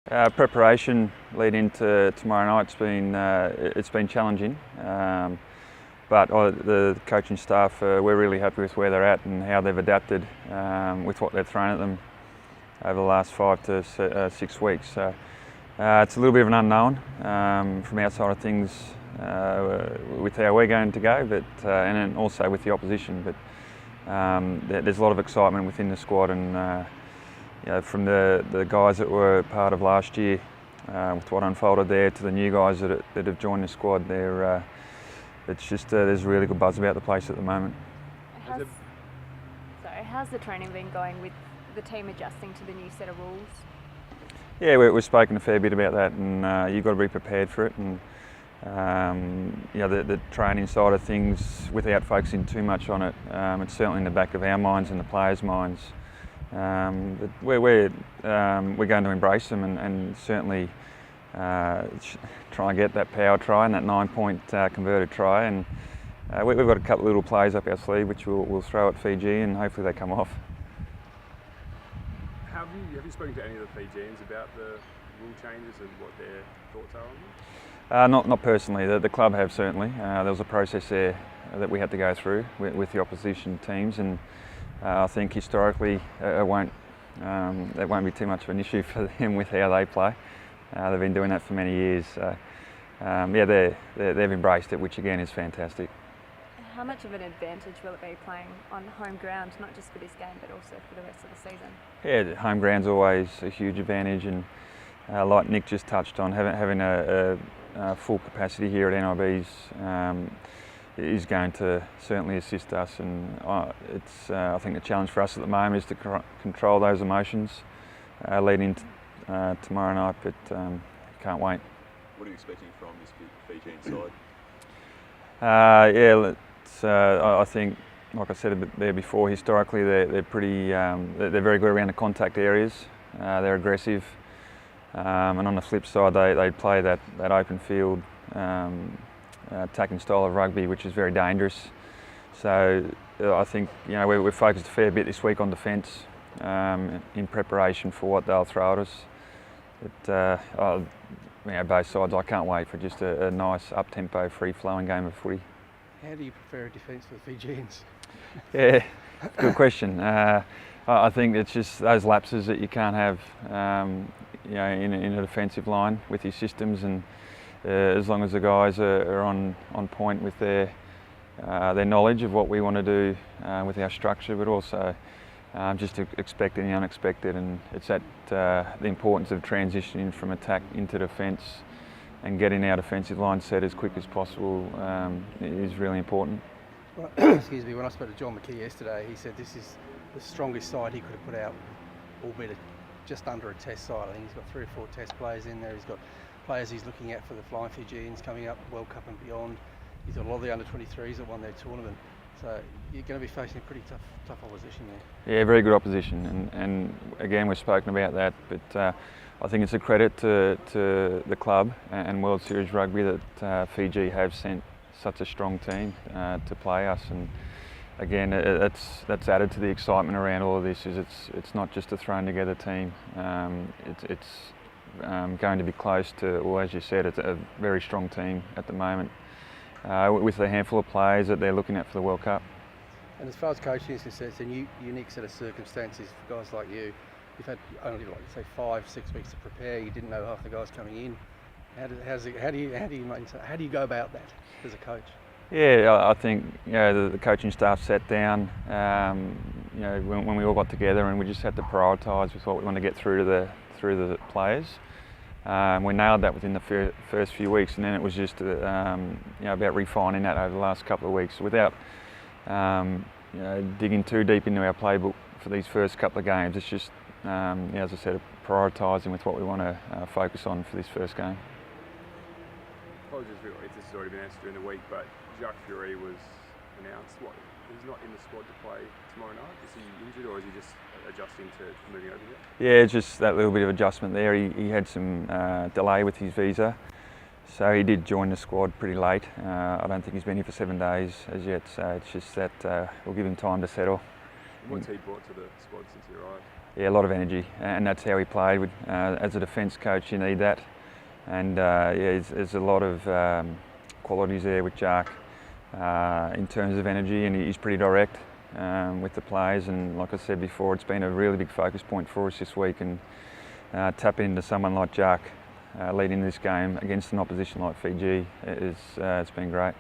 Preparation leading into tomorrow night it's been challenging, but the coaching staff we're really happy with where they're at and how they've adapted with what they've thrown at them over the last 5 to 6 weeks. So it's a little bit of an unknown from our side of things with how we're going to go, but and then also with the opposition. But there's a lot of excitement within the squad, and from the guys that were part of last year, with what unfolded there, to the new guys that have joined the squad, there's a really good buzz about the place at the moment. How's the training been going with the team adjusting to the new set of rules? Yeah, we've spoken a fair bit about that, and you've got to be prepared for it. And the training side of things, without focusing too much on it, it's certainly in the back of our minds and the players' minds. But we're going to embrace them and certainly try and get that power try and that 9-point converted try. And we've got a couple of little plays up our sleeve which we'll throw at Fiji, and hopefully they come off. Have you spoken to any of the Fijians about the rule changes and what their thoughts are on them? Not personally. The club have certainly. There was a process there that we had to go through with the opposition teams, and I think historically it won't be too much of an issue for them with how they play. They've been doing that for many years. So, they've embraced it, which again is fantastic. How much of an advantage will it be playing on home ground, not just for this game but also for the rest of the season? Yeah, home ground's always a huge advantage, and like Nick just touched on, having a full capacity here at NIB's is going to certainly assist us, and I think the challenge for us at the moment is to control those emotions leading to tomorrow night, but can't wait. What are you expecting from this Fijian I side? think, like I said a bit there before, historically they're very good around the contact areas. They're aggressive, and on the flip side they play that open field attacking style of rugby, which is very dangerous. So I think we're focused a fair bit this week on defence in preparation for what they'll throw at us. But both sides, I can't wait for just a nice up-tempo, free-flowing game of footy. How do you prefer a defence for the Fijians? Yeah, good question. I think it's just those lapses that you can't have in a defensive line with your systems, and as long as the guys are on point with their knowledge of what we want to do with our structure, but also just expecting the unexpected. And it's the importance of transitioning from attack into defence and getting our defensive line set as quick as possible is really important. Well, excuse me, when I spoke to John McKee yesterday, he said this is the strongest side he could have put out, albeit just under a test side. I think he's got 3 or 4 test players in there. He's got players he's looking at for the Flying Fijians coming up, World Cup and beyond. He's got a lot of the under-23s that won their tournament. So you're going to be facing a pretty tough opposition there. Yeah, very good opposition, and again we've spoken about that, but I think it's a credit to the club and World Series Rugby that Fiji have sent such a strong team to play us, and again that's added to the excitement around all of this. It's not just a thrown together team. It's going to be close to, well, as you said, it's a very strong team at the moment with a handful of players that they're looking at for the World Cup. And as far as coaching is concerned, it's a unique set of circumstances for guys like you. You've had only, like say, 5-6 weeks to prepare. You didn't know half the guys coming in. How do you go about that as a coach? Yeah, I think the coaching staff sat down. When we all got together, and we just had to prioritise with what we want to get through to the players. We nailed that within the first few weeks, and then it was just about refining that over the last couple of weeks without digging too deep into our playbook for these first couple of games. It's just, as I said, prioritising with what we want to focus on for this first game. Apologies if this has already been answered during the week, but Jacques Fury was announced. He's not in the squad to play tomorrow night. Is he injured, or is he just adjusting to moving over here? Yeah, just that little bit of adjustment there. He had some delay with his visa, so he did join the squad pretty late. I don't think he's been here for 7 days as yet, so it's just that we'll give him time to settle. What's he brought to the squad since he arrived? yeah, a lot of energy, and that's how he played. As a defence coach, you need that, and yeah, there's a lot of qualities there with Jack in terms of energy, and he's pretty direct with the players. And like I said before, it's been a really big focus point for us this week, and tapping into someone like Jack leading this game against an opposition like Fiji it's been great.